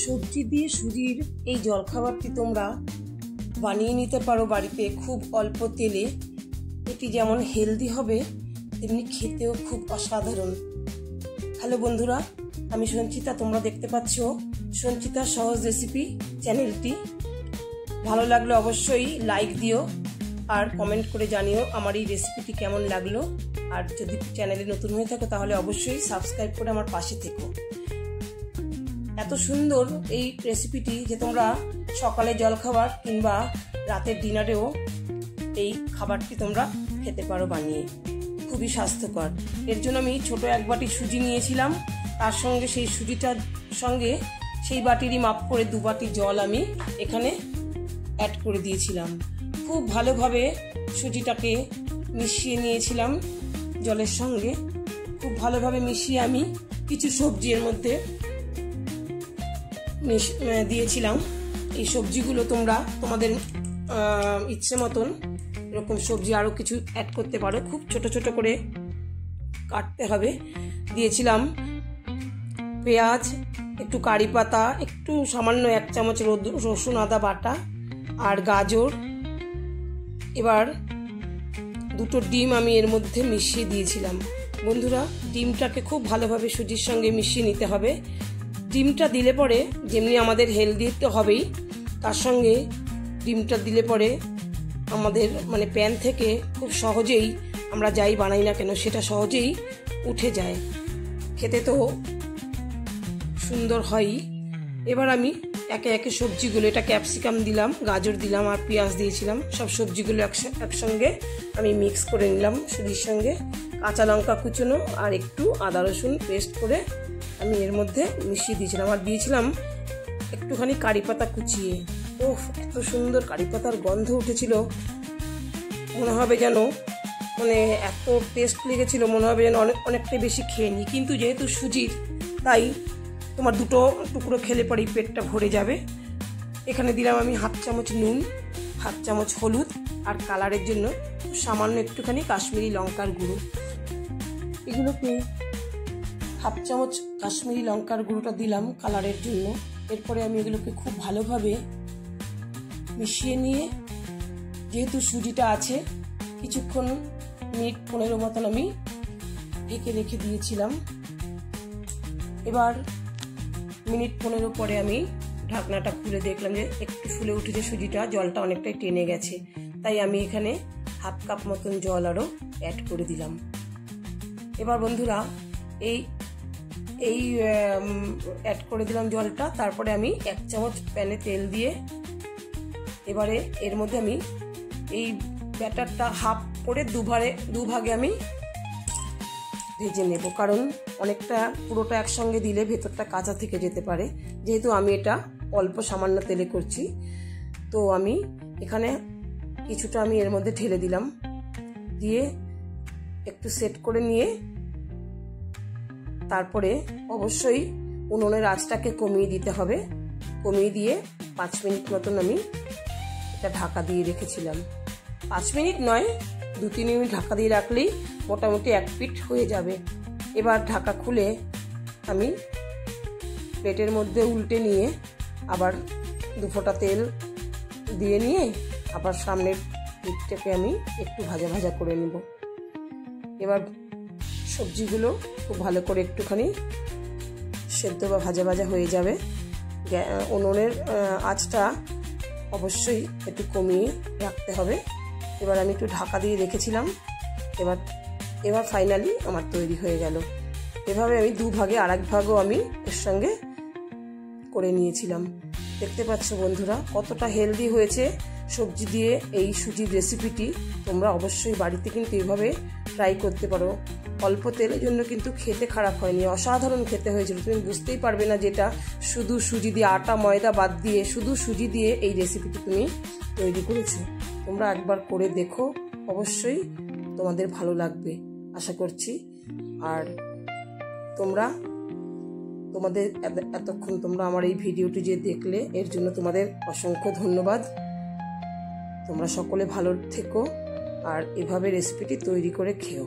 সবজি দিয়ে সুজির এই জলখাবারটি তোমরা বানিয়ে নিতে পারো বাড়িতে খুব অল্প তেলে। এটি যেমন হেলদি হবে তেমনি খেতেও খুব অসাধারণ। হ্যালো বন্ধুরা, আমি সঞ্চিতা। তোমরা দেখতে পাচ্ছ সঞ্চিতা সহজ রেসিপি চ্যানেলটি। ভালো লাগলে অবশ্যই লাইক দিও আর কমেন্ট করে জানিও আমার এই রেসিপিটি কেমন লাগলো। আর যদি চ্যানেলে নতুন হয়ে থাকো তাহলে অবশ্যই সাবস্ক্রাইব করে আমার পাশে থেকো। এত সুন্দর এই রেসিপিটি যে তোমরা সকালে জলখাবার কিংবা রাতের ডিনারেও এই খাবারটি তোমরা খেতে পারো বানিয়ে, খুবই স্বাস্থ্যকর। এর জন্য আমি ছোট এক বাটি সুজি নিয়েছিলাম, তার সঙ্গে সেই সুজিটার সঙ্গে সেই বাটিরই মাপ করে 2 বাটি জল আমি এখানে অ্যাড করে দিয়েছিলাম। খুব ভালোভাবে সুজিটাকে মিশিয়ে নিয়েছিলাম জলের সঙ্গে। খুব ভালোভাবে মিশিয়ে আমি কিছু সবজি এর মধ্যে দিয়েছিলাম। এই সবজিগুলো তোমরা তোমাদের ইচ্ছে মতন এরকম সবজি আরও কিছু অ্যাড করতে পারো। খুব ছোট ছোট করে কাটতে হবে। দিয়েছিলাম পেঁয়াজ, একটু কারি পাতা, একটু সামান্য 1 চামচ রসুন আদা বাটা আর গাজর। এবার 2টো ডিম আমি এর মধ্যে মিশিয়ে দিয়েছিলাম। বন্ধুরা, ডিমটাকে খুব ভালোভাবে সুজির সঙ্গে মিশিয়ে নিতে হবে। ডিমটা দিলে পরে যেমনি আমাদের হেলদি তো হবেই, তার সঙ্গে ডিমটা দিলে পরে আমাদের প্যান থেকে খুব সহজেই আমরা যাই বানাই না কেন সেটা সহজেই উঠে যায়, খেতে তো সুন্দর হয়ই। এবার আমি একে একে সবজিগুলো, এটা ক্যাপসিকাম দিলাম, গাজর দিলাম আর পেঁয়াজ দিয়েছিলাম, সব সবজিগুলো একসঙ্গে আমি মিক্স করে নিলাম সুজির সঙ্গে। কাঁচা লঙ্কা কুচনো আর একটু আদা রসুন পেস্ট করে আমি এর মধ্যে মিশিয়ে দিয়েছিলাম। আর দিয়েছিলাম একটুখানি কারি পাতা কুচিয়ে। ওহ, এত সুন্দর কারি পাতার গন্ধ উঠেছিল, মনে হবে যেন এত টেস্ট লেগেছিল, মনে হবে যেন অনেকটাই বেশি খেয়ে নিই। কিন্তু যেহেতু সুজির, তাই তোমার 2টো টুকরো খেলে পরেই পেটটা ভরে যাবে। এখানে দিলাম আমি 1/2 চামচ নুন, 1/2 চামচ হলুদ আর কালারের জন্য সামান্য একটুখানি কাশ্মীরি লঙ্কার গুঁড়ো। এগুলোকে 1/2 চামচ কাশ্মীরি লঙ্কার গুঁড়োটা দিলাম কালারের জন্য। এরপরে আমি এগুলোকে খুব ভালোভাবে মিশিয়ে নিয়ে, যেহেতু সুজিটা আছে, কিছুক্ষণ মিনিট 15 মতন আমি ঢেকে রেখে দিয়েছিলাম। এবার মিনিট 15 পরে আমি ঢাকনাটা খুলে দেখলাম যে একটু ফুলে উঠেছে সুজিটা, জলটা অনেকটাই টেনে গেছে। তাই আমি এখানে 1/2 কাপ মতন জল আরও অ্যাড করে দিলাম। এবার বন্ধুরা এই অ্যাড করে দিলাম জলটা। তারপরে আমি 1 চামচ প্যানে তেল দিয়ে এবারে এর মধ্যে আমি এই ব্যাটারটা হাফ করে দুভাগে আমি ভেজে নেব, কারণ অনেকটা পুরোটা একসঙ্গে দিলে ভেতরটা কাঁচা থেকে যেতে পারে। যেহেতু আমি এটা অল্প সামান্য তেলে করছি, তো আমি এখানে কিছুটা আমি এর মধ্যে ঢেলে দিলাম। দিয়ে একটু সেট করে নিয়ে তারপরে অবশ্যই উনুনের আঁচটাকে কমিয়ে দিতে হবে। কমিয়ে দিয়ে 5 মিনিট মতন আমি এটা ঢাকা দিয়ে রেখেছিলাম। 5 মিনিট নয়, 2-3 মিনিট ঢাকা দিয়ে রাখলেই মোটামুটি 1 পিঠ হয়ে যাবে। এবার ঢাকা খুলে আমি প্লেটের মধ্যে উল্টে নিয়ে আবার 2 ফোঁটা তেল দিয়ে নিয়ে আবার সামনের পিঠটাকে আমি একটু ভাজা ভাজা করে নেব। এবার সবজিগুলো খুব ভালো করে একটুখানি সেদ্ধ বা ভাজা ভাজা হয়ে যাবে। উনুনের আঁচটা অবশ্যই একটু কমিয়ে রাখতে হবে। এবার আমি একটু ঢাকা দিয়ে রেখেছিলাম। এবার ফাইনালি আমার তৈরি হয়ে গেল। এভাবে আমি 2 ভাগে আর 1 ভাগও আমি এর সঙ্গে করে নিয়েছিলাম। দেখতে পাচ্ছ বন্ধুরা কতটা হেলদি হয়েছে সবজি দিয়ে এই সুজির রেসিপিটি। তোমরা অবশ্যই বাড়িতে কিন্তু এভাবে ট্রাই করতে পারো। অল্প তেলের জন্য কিন্তু খেতে খারাপ হয়নি, অসাধারণ খেতে হয়েছিল। তুমি বুঝতেই পারবে না যেটা শুধু সুজি দিয়ে, আটা ময়দা বাদ দিয়ে শুধু সুজি দিয়ে এই রেসিপিটি তুমি তৈরি করেছো। তোমরা একবার করে দেখো, অবশ্যই তোমাদের ভালো লাগবে আশা করছি। আর এতক্ষণ তোমরা আমার এই ভিডিওটি যে দেখলে, এর জন্য তোমাদের অসংখ্য ধন্যবাদ। তোমরা সকলে ভালো থেকো আর এভাবে রেসিপিটি তৈরি করে খেও।